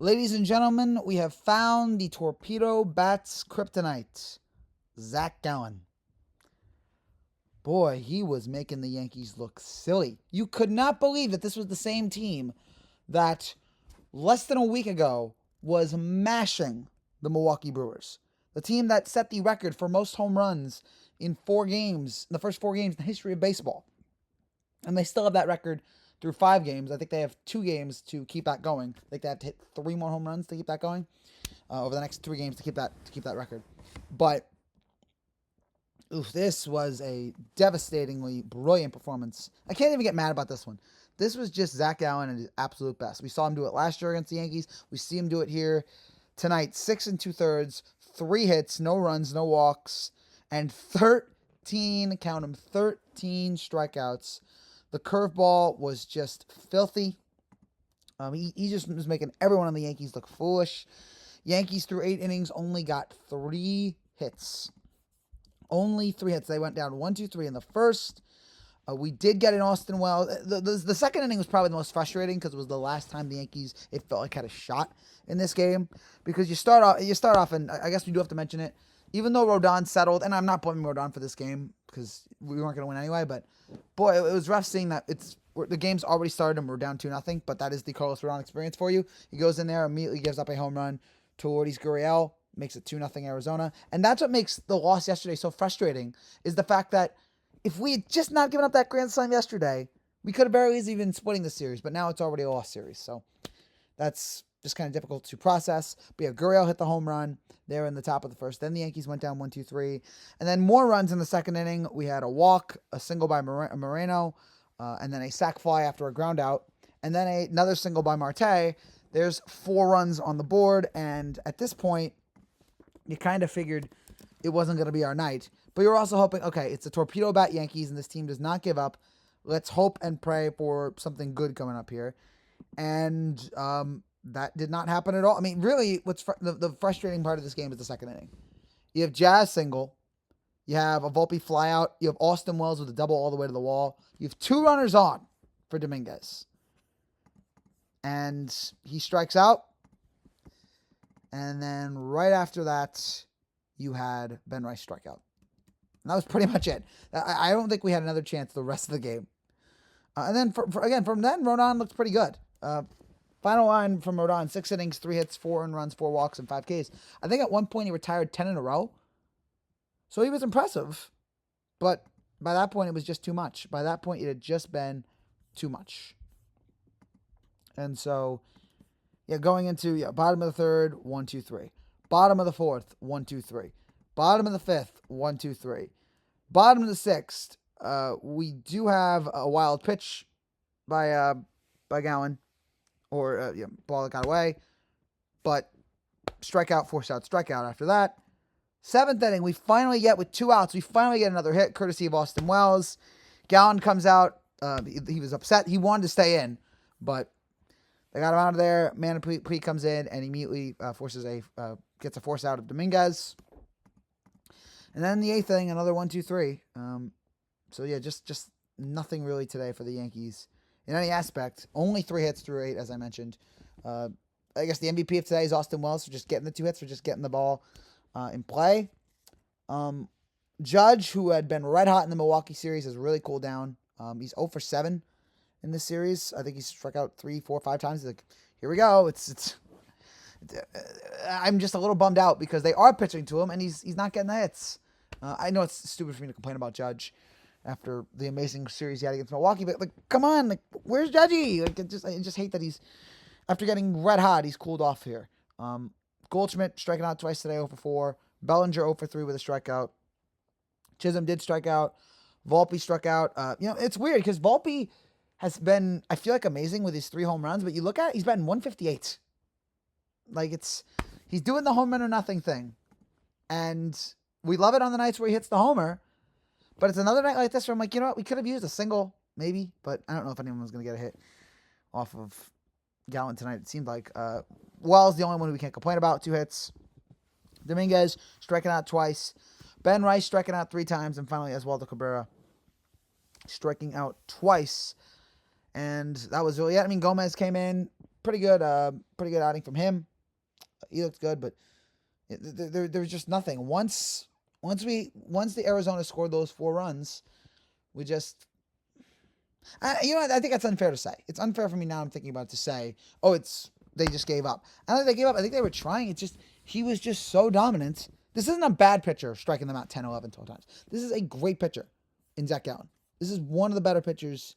Ladies and gentlemen, we have found the torpedo bat's kryptonite, Zach Gallen. Boy, he was making the Yankees look silly. You could not believe that this was the same team that less than a week ago was mashing the Milwaukee Brewers. The team that set the record for most home runs in 4 games, in the first 4 games in the history of baseball. And they still have that record through 5 games. I think they have 2 games to keep that going. I think they have to hit 3 more home runs to keep that going over the next 3 games to keep that record. But this was a devastatingly brilliant performance. I can't even get mad about this one. This was just Zach Gallen at his absolute best. We saw him do it last year against the Yankees. We see him do it here tonight. 6 2/3, 3 hits, no runs, no walks, and 13, count them, 13 strikeouts. The curveball was just filthy. He just was making everyone on the Yankees look foolish. Yankees through 8 innings only got 3 hits. Only 3 hits. They went down 1-2-3 in the first. We did get an Austin Wells. The second inning was probably the most frustrating because it was the last time the Yankees, it felt like, had a shot in this game. Because you start off, and I guess we do have to mention it. Even though Rodon settled, and I'm not blaming Rodon for this game because we weren't going to win anyway, but boy, it was rough seeing that the game's already started and we're down 2-0. But that is the Carlos Rodon experience for you. He goes in there, immediately gives up a home run to Lourdes Gurriel, makes it 2-0 Arizona. And that's what makes the loss yesterday so frustrating, is the fact that if we had just not given up that grand slam yesterday, we could have very easily been splitting the series, but now it's already a lost series. So that's just kind of difficult to process. But yeah, Gurriel hit the home run there in the top of the first. Then the Yankees went down 1-2-3. And then more runs in the second inning. We had a walk, a single by Moreno, and then a sac fly after a ground out. And then another single by Marte. There's 4 runs on the board. And at this point, you kind of figured it wasn't going to be our night. But you're also hoping, okay, it's the torpedo bat Yankees, and this team does not give up. Let's hope and pray for something good coming up here. And that did not happen at all. I mean, really, the frustrating part of this game is the second inning. You have Jazz single. You have a Volpe fly out. You have Austin Wells with a double all the way to the wall. You have 2 runners on for Dominguez. And he strikes out. And then right after that, you had Ben Rice strike out. And that was pretty much it. I don't think we had another chance the rest of the game. And then, from then, Rodon looked pretty good. Final line from Rodon, 6 innings, 3 hits, 4 earned runs, 4 walks, and 5 Ks. I think at one point he retired 10 in a row. So he was impressive. But by that point, it was just too much. By that point, it had just been too much. And so, going into bottom of the third, 1-2-3. Bottom of the fourth, 1-2-3. Bottom of the fifth, 1-2-3. Bottom of the sixth, we do have a wild pitch by Gallen, or ball that got away, but strikeout, forced out, strikeout after that. 7th inning, we finally get, with 2 outs, we finally get another hit courtesy of Austin Wells. Gallen comes out. He was upset. He wanted to stay in, but they got him out of there. Manapui comes in and immediately gets a force out of Dominguez. And then the 8th inning, another 1-2-3. Just nothing really today for the Yankees in any aspect. Only 3 hits through 8, as I mentioned. I guess the MVP of today is Austin Wells for just getting the 2 hits, for just getting the ball in play. Judge, who had been red hot in the Milwaukee series, has really cooled down. He's 0 for 7 in this series. I think he's struck out 3, 4, 5 times. He's like, here we go. I'm just a little bummed out because they are pitching to him and he's not getting the hits. I know it's stupid for me to complain about Judge after the amazing series he had against Milwaukee, but come on, where's Judgy? I just hate that he's, after getting red hot, he's cooled off here. Goldschmidt striking out twice today, 0 for 4. Bellinger 0 for 3 with a strikeout. Chisholm did strike out. Volpe struck out. It's weird because Volpe has been, I feel like, amazing with his 3 home runs, but you look at it, he's batting 158. He's doing the home run or nothing thing. And we love it on the nights where he hits the homer, but it's another night like this where I'm like, you know what, we could have used a single, maybe, but I don't know if anyone was going to get a hit off of Gallen tonight, it seemed like. Wells, the only one we can't complain about, 2 hits. Dominguez striking out twice. Ben Rice striking out 3 times, and finally Oswaldo Cabrera striking out twice. And that was really it. I mean, Gomez came in, pretty good outing from him. He looked good, but there was just nothing. Once the Arizona scored those 4 runs, we just I think that's unfair to say. It's unfair for me now. I'm thinking about it to say, oh, they just gave up. I don't think they gave up. I think they were trying. It's just he was just so dominant. This isn't a bad pitcher striking them out 10, 11, 12 times. This is a great pitcher in Zach Gallen. This is one of the better pitchers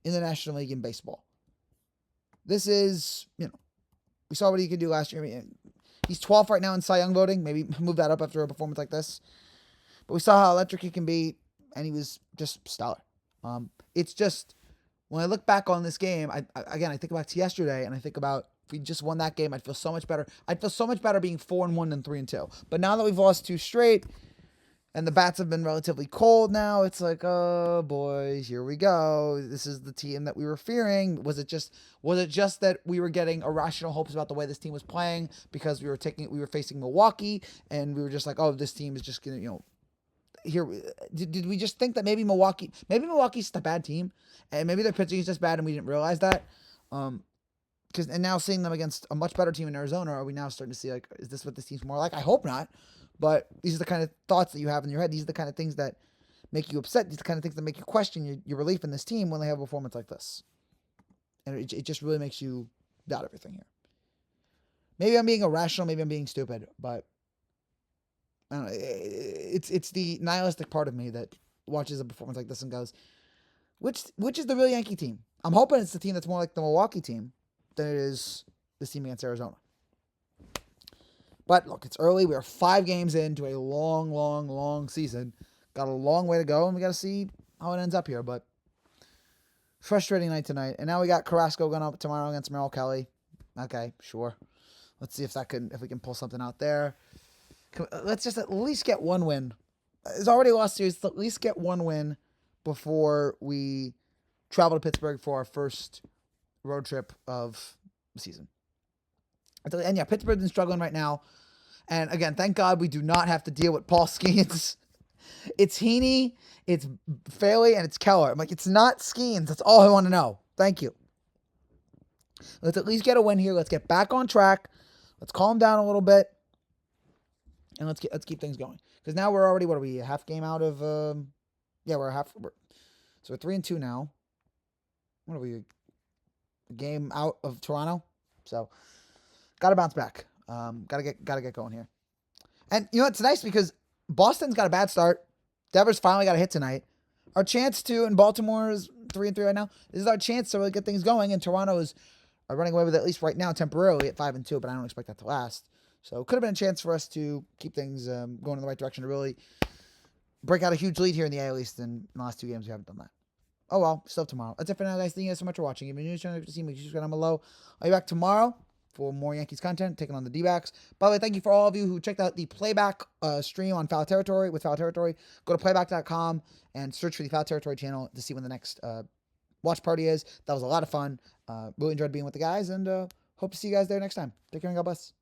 in the National League in baseball. This is, we saw what he could do last year. I mean, he's 12th right now in Cy Young voting. Maybe move that up after a performance like this. But we saw how electric he can be, and he was just stellar. It's just, when I look back on this game, I think about to yesterday, and I think about if we just won that game, I'd feel so much better. I'd feel so much better being 4-1 than 3-2. But now that we've lost 2 straight, and the bats have been relatively cold now, it's like, oh boys, here we go. This is the team that we were fearing. Was it just that we were getting irrational hopes about the way this team was playing because we were facing Milwaukee, and we were just like, oh, this team is just gonna, here, did we just think that maybe Milwaukee's just a bad team, and maybe their pitching is just bad, and we didn't realize that? And now seeing them against a much better team in Arizona, are we now starting to see, like, is this what this team's more like? I hope not, but these are the kind of thoughts that you have in your head. These are the kind of things that make you upset. These are the kind of things that make you question your belief in this team when they have a performance like this, and it just really makes you doubt everything here. Maybe I'm being irrational, maybe I'm being stupid, but I don't know. It's the nihilistic part of me that watches a performance like this and goes, which is the real Yankee team? I'm hoping it's the team that's more like the Milwaukee team than it is this team against Arizona. But look, it's early. We are 5 games into a long, long, long season. Got a long way to go, and we got to see how it ends up here. But frustrating night tonight. And now we got Carrasco going up tomorrow against Merrill Kelly. Okay, sure. Let's see if we can pull something out there. Let's just at least get 1 win. It's already lost series. Let's at least get 1 win before we travel to Pittsburgh for our first road trip of the season. And yeah, Pittsburgh's been struggling right now. And again, thank God we do not have to deal with Paul Skeens. It's Heaney, it's Faley, and it's Keller. I'm like, it's not Skeens. That's all I want to know. Thank you. Let's at least get a win here. Let's get back on track. Let's calm down a little bit. And let's keep things going. Because now we're already, what are we, a half game out of, so we're 3-2 now. What are we, a game out of Toronto? So, got to bounce back. Got to get going here. And, it's nice because Boston's got a bad start. Devers finally got a hit tonight. Our chance to, and Baltimore is 3-3 right now. This is our chance to really get things going. And Toronto is running away with it, at least right now, temporarily at 5-2, but I don't expect that to last. So it could have been a chance for us to keep things going in the right direction to really break out a huge lead here in the AL East. In the last 2 games, we haven't done that. Oh well, still tomorrow. That's it for now, guys. Thank you guys so much for watching. If you're new to the channel, if you see me, subscribe down below. I'll be back tomorrow for more Yankees content, taking on the Dbacks. By the way, thank you for all of you who checked out the playback stream on Foul Territory with Foul Territory. Go to playback.com and search for the Foul Territory channel to see when the next watch party is. That was a lot of fun. Really enjoyed being with the guys, and hope to see you guys there next time. Take care and God bless.